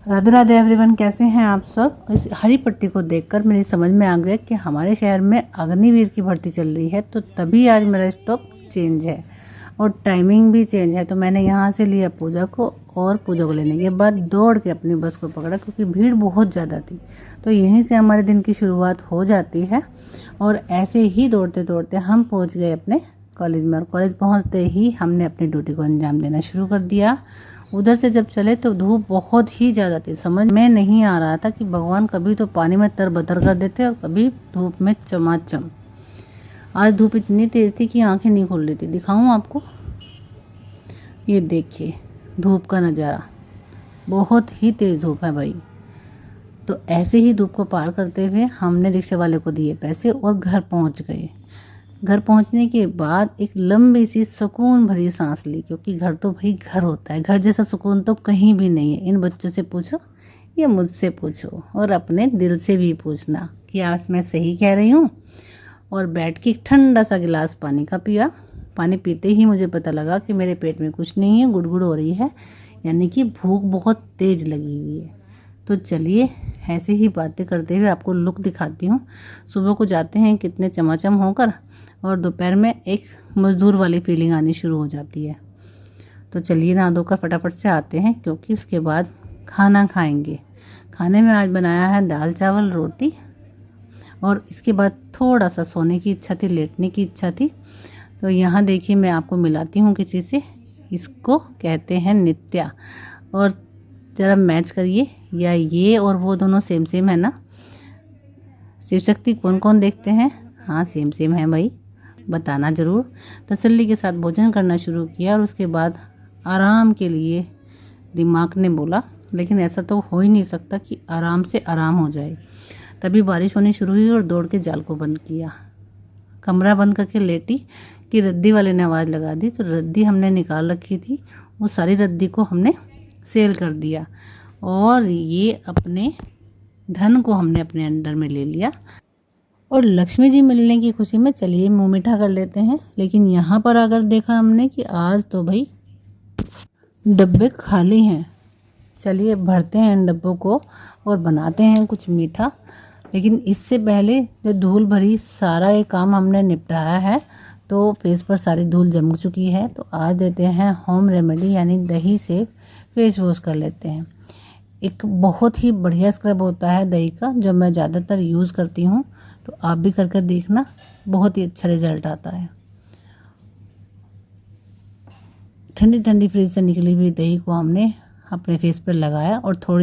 Radhe Radhe everyone, कैसे हैं आप सब। इस हरी पट्टी को देखकर मेरी समझ में आ गया कि हमारे शहर में अग्निवीर की भर्ती चल रही है, तो तभी आज मेरा स्टॉप चेंज है और टाइमिंग भी चेंज है। तो मैंने यहाँ से लिया पूजा को और पूजा को लेने के बाद दौड़ के अपनी बस को पकड़ा, क्योंकि भीड़ बहुत ज़्यादा थी। तो यहीं से हमारे दिन की शुरुआत हो जाती है और ऐसे ही दौड़ते दौड़ते हम पहुँच गए अपने कॉलेज में। और कॉलेज पहुँचते ही हमने अपनी ड्यूटी को अंजाम देना शुरू कर दिया। उधर से जब चले तो धूप बहुत ही ज़्यादा थी, समझ में नहीं आ रहा था कि भगवान कभी तो पानी में तरबतर कर देते और कभी धूप में चमाचम। आज धूप इतनी तेज़ थी कि आंखें नहीं खुल रही थी। दिखाऊं आपको, ये देखिए धूप का नज़ारा, बहुत ही तेज़ धूप है भाई। तो ऐसे ही धूप को पार करते हुए हमने रिक्शे वाले को दिए पैसे और घर पहुंच गए। घर पहुंचने के बाद एक लंबी सी सुकून भरी सांस ली, क्योंकि घर तो भाई घर होता है। घर जैसा सुकून तो कहीं भी नहीं है। इन बच्चों से पूछो या मुझसे पूछो और अपने दिल से भी पूछना कि आज मैं सही कह रही हूँ। और बैठ के ठंडा सा गिलास पानी का पिया। पानी पीते ही मुझे पता लगा कि मेरे पेट में कुछ नहीं है, गुड़गुड़ हो रही है, यानी कि भूख बहुत तेज़ लगी हुई है। तो चलिए ऐसे ही बातें करते हुए आपको लुक दिखाती हूँ। सुबह को जाते हैं कितने चमाचम होकर और दोपहर में एक मज़दूर वाली फीलिंग आनी शुरू हो जाती है। तो चलिए नहा धोकर फटाफट से आते हैं, क्योंकि उसके बाद खाना खाएंगे। खाने में आज बनाया है दाल चावल रोटी, और इसके बाद थोड़ा सा सोने की इच्छा थी, लेटने की इच्छा थी। तो यहाँ देखिए मैं आपको मिलाती हूँ किसी से, इसको कहते हैं नित्या। और ज़रा मैच करिए, या ये और वो दोनों सेम सेम है ना। शिव शक्ति कौन कौन देखते हैं? हाँ सेम सेम है भाई, बताना ज़रूर। तसल्ली के साथ भोजन करना शुरू किया और उसके बाद आराम के लिए दिमाग ने बोला, लेकिन ऐसा तो हो ही नहीं सकता कि आराम से आराम हो जाए। तभी बारिश होनी शुरू हुई और दौड़ के जाल को बंद किया। कमरा बंद करके लेटी कि रद्दी वाले ने आवाज़ लगा दी। तो रद्दी हमने निकाल रखी थी, वो सारी रद्दी को हमने सेल कर दिया और ये अपने धन को हमने अपने अंडर में ले लिया। और लक्ष्मी जी मिलने की खुशी में चलिए मुँह मीठा कर लेते हैं। लेकिन यहाँ पर अगर देखा हमने कि आज तो भाई डब्बे खाली हैं। चलिए भरते हैं इन डब्बों को और बनाते हैं कुछ मीठा। लेकिन इससे पहले जो धूल भरी सारा ये काम हमने निपटाया है, तो फेस पर सारी धूल जम चुकी है। तो आज देते हैं होम रेमेडी, यानी दही से फेस वॉश कर लेते हैं। एक बहुत ही बढ़िया स्क्रब होता है दही का, जो मैं ज़्यादातर यूज़ करती हूँ। तो आप भी करके देखना, बहुत ही अच्छा रिजल्ट आता है। ठंडी ठंडी फ्रिज से निकली हुई दही को हमने अपने फेस पर लगाया और थोड़ी